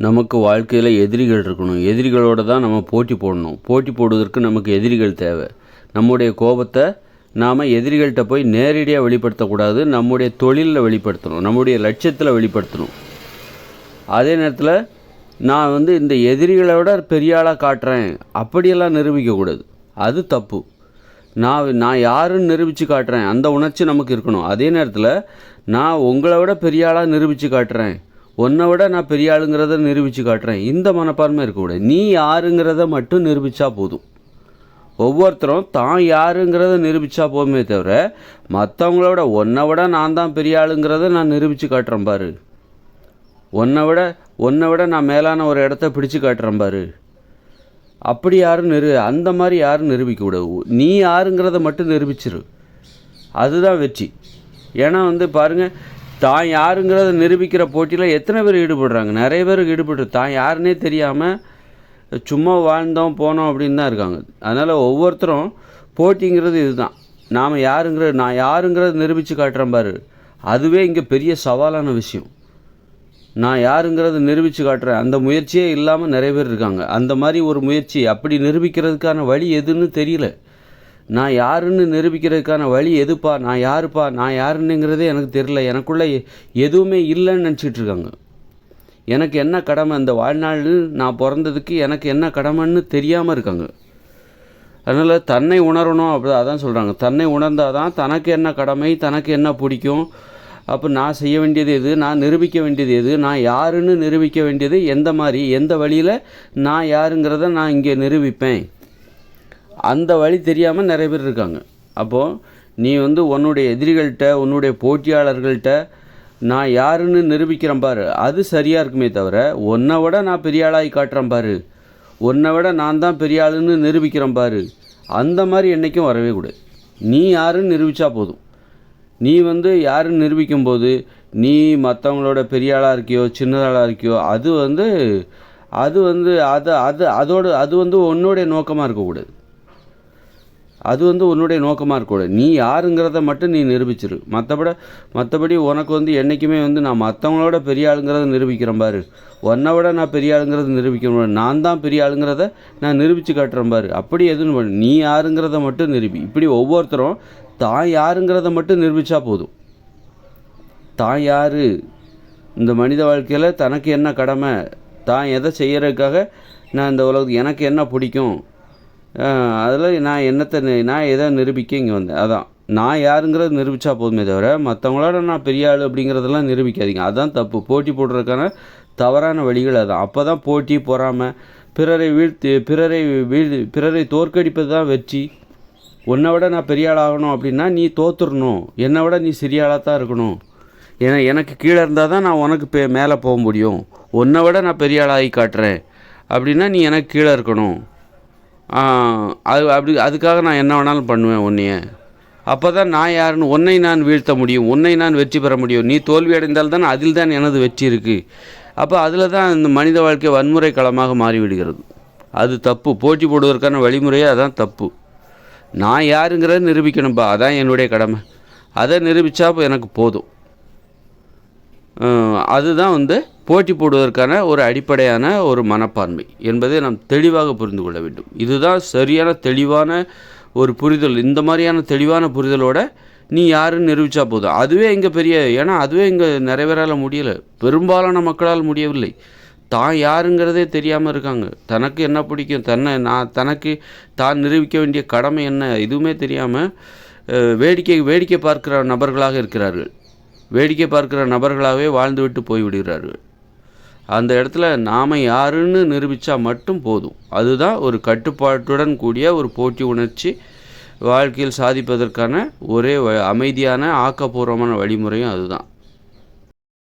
நமக்கு வாழ்க்கையில் எதிரிகள் இருக்கணும். எதிரிகளோடு தான் நம்ம போட்டி போடணும். போட்டி போடுவதற்கு நமக்கு எதிரிகள் தேவை. நம்முடைய கோபத்தை நாம் எதிரிகள்கிட்ட போய் நேரடியாக வெளிப்படுத்தக்கூடாது. நம்முடைய தொழிலில் வெளிப்படுத்தணும், நம்முடைய லட்சியத்தில் வெளிப்படுத்தணும். அதே நேரத்தில் நான் இந்த எதிரிகளோட பெரிய ஆளாக காட்டுறேன் அப்படியெல்லாம் நிரூபிக்கக்கூடாது. அது தப்பு. நான் யாருன்னு நிரூபித்து காட்டுறேன் அந்த உணர்ச்சி நமக்கு இருக்கணும். அதே நேரத்தில் நான் உங்களை விட பெரிய ஆளாக நிரூபித்து காட்டுறேன், உன்னை விட நான் பெரிய ஆளுங்கிறத நிரூபித்து காட்டுறேன், இந்த மனப்பான்மை இருக்கக்கூடாது. நீ யாருங்கிறத மட்டும் நிரூபித்தா போதும். ஒவ்வொருத்தரும் தான் யாருங்கிறத நிரூபித்தா போதுமே தவிர மற்றவங்களோட உன்னை விட நான் தான் பெரிய ஆளுங்கிறத நான் நிரூபித்து காட்டுறேன் பாரு, உன்னை விட நான் மேலான ஒரு இடத்த பிடிச்சு காட்டுறேன் பாரு, அப்படி யாரும் அந்த மாதிரி யாரும் நிரூபிக்கக்கூடாது. நீ யாருங்கிறத மட்டும் நிரூபிச்சிரு, அதுதான் வெற்றி. ஏன்னா பாருங்கள், தான் யாருங்கிறத நிரூபிக்கிற போட்டியில் எத்தனை பேர் ஈடுபடுறாங்க? நிறைய பேர் ஈடுபட்டு தான் யாருன்னே தெரியாமல் சும்மா வாழ்ந்தோம் போனோம் அப்படின்னு தான் இருக்காங்க. அதனால் ஒவ்வொருத்தரும் போட்டிங்கிறது இதுதான். நான் யாருங்கிறத நிரூபித்து காட்டுறேன் பாரு, அதுவே இங்கே பெரிய சவாலான விஷயம். நான் யாருங்கிறத நிரூபித்து காட்டுறேன் அந்த முயற்சியே இல்லாமல் நிறைய பேர் இருக்காங்க. அந்த மாதிரி ஒரு முயற்சி அப்படி நிரூபிக்கிறதுக்கான வழி எதுன்னு தெரியல. நான் யாருன்னு நிரூபிக்கிறதுக்கான வழி எதுப்பா, நான் யாருன்னுங்கிறதே எனக்கு தெரியல, எனக்குள்ளே எதுவுமே இல்லைன்னு நினச்சிட்டு இருக்காங்க. எனக்கு என்ன கடமை, அந்த வாழ்நாள் நான் பிறந்ததுக்கு எனக்கு என்ன கடமைன்னு தெரியாமல் இருக்காங்க. அதனால் தன்னை உணரணும், அதான் சொல்கிறாங்க. தன்னை உணர்ந்தால் தான் தனக்கு என்ன கடமை, தனக்கு என்ன பிடிக்கும், அப்போ நான் செய்ய வேண்டியது எது, நான் நிரூபிக்க வேண்டியது எது, நான் யாருன்னு நிரூபிக்க வேண்டியது எந்த மாதிரி, எந்த வழியில் நான் யாருங்கிறத நான் இங்கே நிரூபிப்பேன், அந்த வழி தெரியாமல் நிறைய பேர் இருக்காங்க. அப்போது நீ உன்னுடைய எதிரிகள்கிட்ட, உன்னுடைய போட்டியாளர்கள்ட்ட நான் யாருன்னு நிரூபிக்கிறேன் பாரு, அது சரியாக இருக்குமே தவிர உன்னை விட நான் பெரிய ஆளாகி காட்டுறேன் பாரு, உன்னை விட நான் தான் பெரிய ஆளுன்னு நிரூபிக்கிறேன் பாரு, அந்த மாதிரி என்றைக்கும் வரவே கூடாது. நீ யாருன்னு நிரூபித்தா போதும். நீ யாருன்னு நிரூபிக்கும்போது நீ மற்றவங்களோட பெரிய ஆளாக இருக்கியோ சின்னதாளாக இருக்கியோ அது உன்னுடைய நோக்கமாக இருக்கக்கூடாது. உன்னுடைய நோக்கமாக இருக்கக்கூடாது. நீ யாருங்கிறத மட்டும் நீ நிரூபிச்சிரு. மற்றபடி உனக்கு என்றைக்குமே நான் மற்றவங்களோட பெரிய ஆளுங்கிறத நிரூபிக்கிறேன் பாரு, உன்னை விட நான் பெரிய ஆளுங்கிறத நிரூபிக்கிறேன், நான் தான் பெரிய ஆளுங்கிறத நான் நிரூபித்து காட்டுறேன் பாரு, அப்படி எதுன்னு பண்ணு. நீ யாருங்கிறத மட்டும் நிரூபி. இப்படி ஒவ்வொருத்தரும் தான் யாருங்கிறத மட்டும் நிரூபித்தா போதும். தான் யார், இந்த மனித வாழ்க்கையில் தனக்கு என்ன கடமை, தான் எதை செய்கிறதுக்காக நான் இந்த உலகத்துக்கு எனக்கு என்ன பிடிக்கும், அதில் நான் எதை நிரூபிக்க இங்கே வந்தேன், அதான் நான் யாருங்கிறத நிரூபித்தா போதுமே தவிர மற்றவங்களோட நான் பெரிய ஆள் அப்படிங்கிறதெல்லாம் நிரூபிக்காதீங்க. அதுதான் தப்பு. போட்டி போடுறதுக்கான தவறான வழிகள் அதான். அப்போ தான் போட்டி பொறாமல் பிறரை தோற்கடிப்பது தான் வெற்றி. உன்னை விட நான் பெரிய ஆள் ஆகணும் அப்படின்னா நீ தோற்றுடணும், என்னை விட நீ சிறிய ஆளாக தான் இருக்கணும். ஏன்னா எனக்கு கீழே இருந்தால் தான் நான் உனக்கு மேலே போக முடியும். உன்னை விட நான் பெரிய ஆளாகி காட்டுறேன் அப்படின்னா நீ எனக்கு கீழே இருக்கணும். அதுக்காக நான் என்ன வேணாலும் பண்ணுவேன் உன்னைய. அப்போ தான் நான் யாருன்னு உன்னை நான் வீழ்த்த முடியும், உன்னை நான் வெற்றி பெற முடியும். நீ தோல்வி அடைந்தால் தான் அதில் தான் எனது வெற்றி இருக்குது. அப்போ அதில் தான் இந்த மனித வாழ்க்கை வன்முறை களமாக மாறிவிடுகிறது. அது தப்பு. போட்டி போடுவதற்கான வழிமுறையே அதான் தப்பு. நான் யாருங்கிறத நிரூபிக்கணும்ப்பா, அதான் என்னுடைய கடமை. அதை நிரூபித்தா எனக்கு போதும். அதுதான் போட்டி போடுவதற்கான ஒரு அடிப்படையான ஒரு மனப்பான்மை என்பதை நாம் தெளிவாக புரிந்து கொள்ள வேண்டும். இதுதான் சரியான தெளிவான ஒரு புரிதல். இந்த மாதிரியான தெளிவான புரிதலோட நீ யாருன்னு நிரூபித்தா போதும். அதுவே இங்கே ஏன்னா அதுவே இங்கே நிறைவேறால முடியலை, பெரும்பாலான மக்களால் முடியவில்லை. தான் யாருங்கிறதே தெரியாமல் இருக்காங்க. தனக்கு என்ன பிடிக்கும், தனக்கு தான் நிரூபிக்க வேண்டிய கடமை என்ன, எதுவுமே தெரியாமல் வேடிக்கை பார்க்கிற நபர்களாக இருக்கிறார்கள். வேடிக்கை பார்க்கிற நபர்களாகவே வாழ்ந்துவிட்டு போய்விடுகிறார்கள். அந்த இடத்துல நாம் யாருன்னு நிரூபித்தா மட்டும் போதும். அதுதான் ஒரு கட்டுப்பாட்டுடன் கூடிய ஒரு போட்டி உணர்ச்சி வாழ்க்கையில் சாதிப்பதற்கான ஒரே அமைதியான ஆக்கப்பூர்வமான வழிமுறையும் அதுதான்.